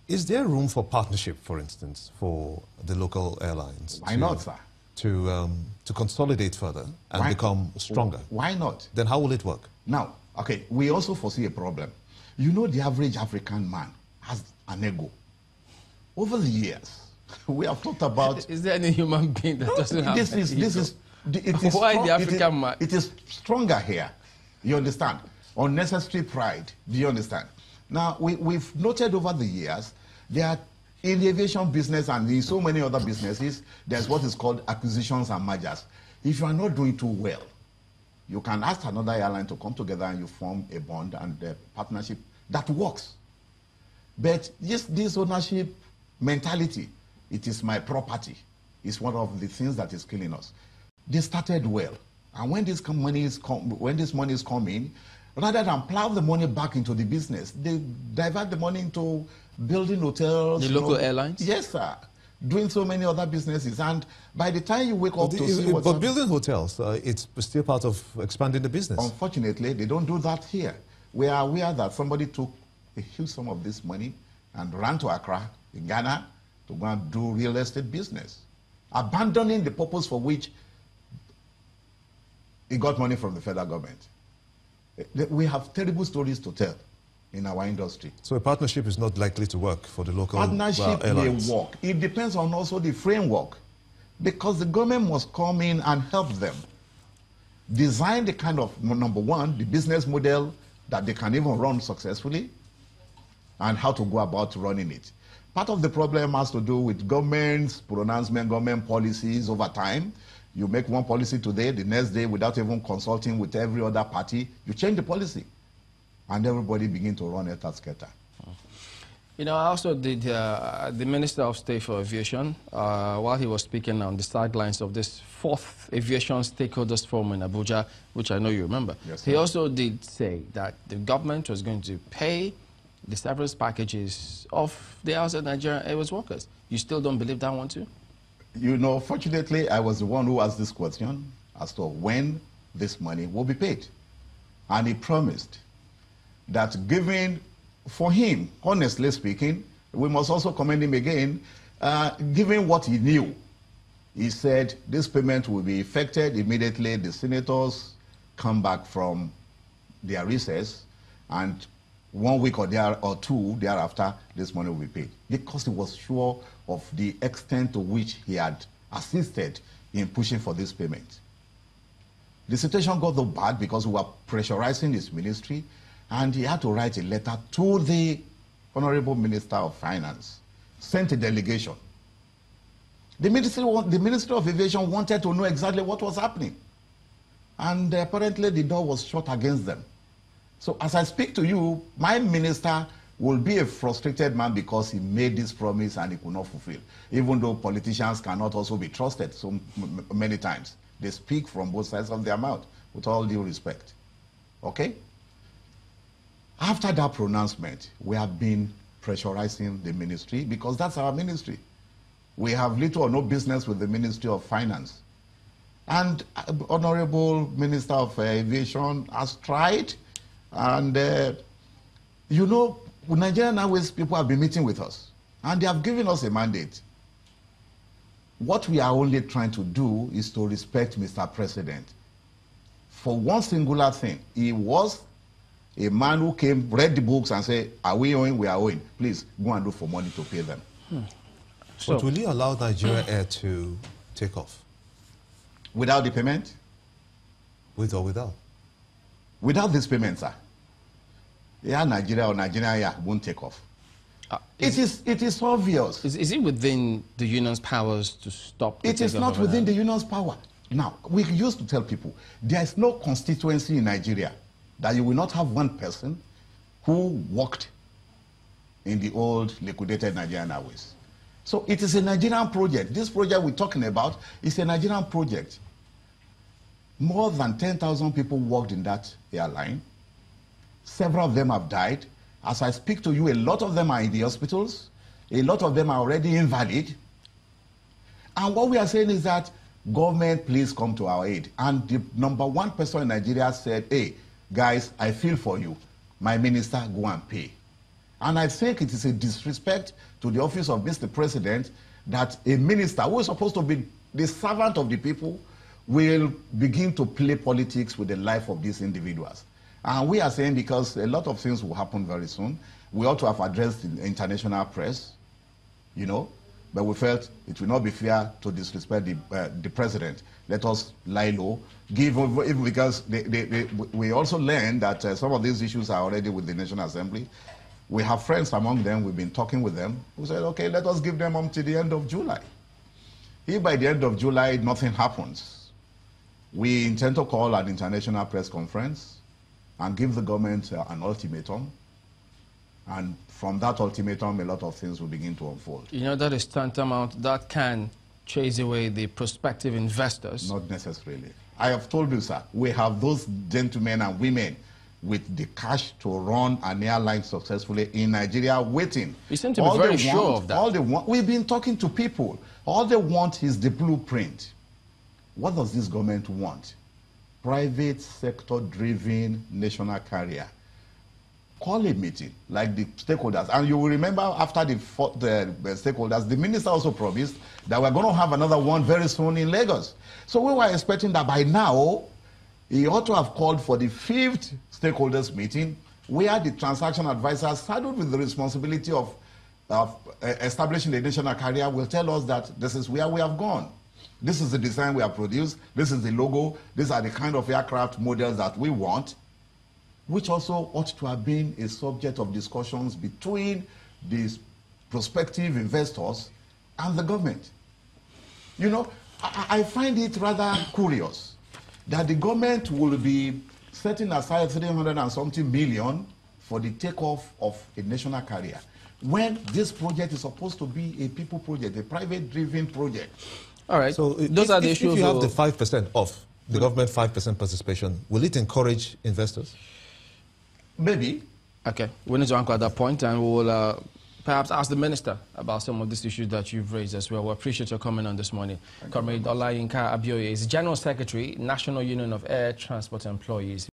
Is there room for partnership, for instance, for the local airlines? Why not, sir? To consolidate further and become stronger? Why not? Then how will it work? Now, okay, we also foresee a problem. You know, the average African man has an ego. Over the years, we have talked about... Is there any human being that doesn't have it is Why the African man? It is stronger here. You understand? Unnecessary pride. Do you understand? Now, we've noted over the years that in the aviation business and in so many other businesses, there's what is called acquisitions and mergers. If you are not doing too well, you can ask another airline to come together and you form a bond and a partnership that works. But this ownership mentality, it is my property, is one of the things that is killing us. They started well. And when this money is coming, rather than plow the money back into the business, they divert the money into building hotels. The local airlines? Yes, sir. Doing so many other businesses. And by the time you wake up to see what's But building hotels, it's still part of expanding the business. Unfortunately, they don't do that here. We are aware that somebody took a huge sum of this money and ran to Accra, in Ghana, to go and do real estate business, abandoning the purpose for which he got money from the federal government. We have terrible stories to tell in our industry. So a partnership is not likely to work for the local partnership airlines? May work. It depends on also the framework, because the government must come in and help them design the kind of, number one, the business model that they can even run successfully and how to go about running it. Part of the problem has to do with government's pronouncement, government policies over time. You make one policy today, the next day, without even consulting with every other party, you change the policy. And everybody begin to run scatter. You know, I also did the Minister of State for Aviation, while he was speaking on the sidelines of this 4th Aviation Stakeholders Forum in Abuja, which I know you remember. Yes, he also did say that the government was going to pay the severance packages of the outside Nigerian Airways workers. You still don't believe that one too? You know, fortunately, I was the one who asked this question as to when this money will be paid. And he promised that given, for him, honestly speaking, we must also commend him again, given what he knew, he said this payment will be effected immediately the senators come back from their recess, and 1 week or two thereafter, this money will be paid. Because he was sure of the extent to which he had assisted in pushing for this payment. The situation got so bad because we were pressurizing his ministry, and he had to write a letter to the Honorable Minister of Finance, sent a delegation. The Ministry of Aviation wanted to know exactly what was happening. And apparently the door was shut against them. So as I speak to you, my minister will be a frustrated man because he made this promise and he could not fulfill. Even though politicians cannot also be trusted so many times. They speak from both sides of their mouth, with all due respect. Okay? After that pronouncement, we have been pressurizing the ministry because that's our ministry. We have little or no business with the Ministry of Finance. And Honorable Minister of Aviation has tried, and you know, Nigerian Airways people have been meeting with us, and they have given us a mandate. What we are only trying to do is to respect Mr. President. For one singular thing, he was a man who came, read the books and said, are we owing? We are owing. Please, go and look for money to pay them. But will you allow Nigeria Air to take off? Without the payment? With or without? Without this payment, sir. Yeah, Nigeria or Nigeria Air won't take off. It is obvious. Is it within the union's powers to stop? It is not within the union's power. Now, we used to tell people, there is no constituency in Nigeria that you will not have one person who worked in the old liquidated Nigerian Airways. So it is a Nigerian project. This project we're talking about is a Nigerian project. More than 10,000 people worked in that airline. Several of them have died. As I speak to you, a lot of them are in the hospitals. A lot of them are already invalid. And what we are saying is that, government, please come to our aid. And the #1 person in Nigeria said, hey, guys, I feel for you. My minister, go and pay. And I think it is a disrespect to the office of Mr. President that a minister who is supposed to be the servant of the people will begin to play politics with the life of these individuals. And we are saying, because a lot of things will happen very soon, we ought to have addressed the international press, you know, but we felt it will not be fair to disrespect the president. Let us lie low, because we also learned that some of these issues are already with the National Assembly. We have friends among them, we've been talking with them, who said, okay, let us give them until the end of July. If by the end of July nothing happens, we intend to call an international press conference and give the government an ultimatum. And from that ultimatum, a lot of things will begin to unfold. You know, that is tantamount, that can chase away the prospective investors. Not necessarily. I have told you, sir, we have those gentlemen and women with the cash to run an airline successfully in Nigeria waiting. You seem to be very sure of that. All they want, we've been talking to people. All they want is the blueprint. What does this government want? Private sector-driven national carrier. Call a meeting, like the stakeholders. And you will remember after the stakeholders, the minister also promised that we're going to have another one very soon in Lagos. So we were expecting that by now, he ought to have called for the 5th stakeholders meeting, where the transaction advisors saddled with the responsibility of establishing the national carrier will tell us that this is where we have gone. This is the design we have produced. This is the logo. These are the kind of aircraft models that we want, which also ought to have been a subject of discussions between these prospective investors and the government. You know, I find it rather curious that the government will be setting aside 300 and something million for the takeoff of a national carrier, when this project is supposed to be a people project, a private-driven project. All right. So those are the issues. If you have the 5% off, the government 5% participation, will it encourage investors? Maybe. Okay. We need to anchor at that point, and we will perhaps ask the minister about some of these issues that you've raised as well. We appreciate your comment on this morning. Comrade Olayinka Abioye is General Secretary, National Union of Air Transport Employees.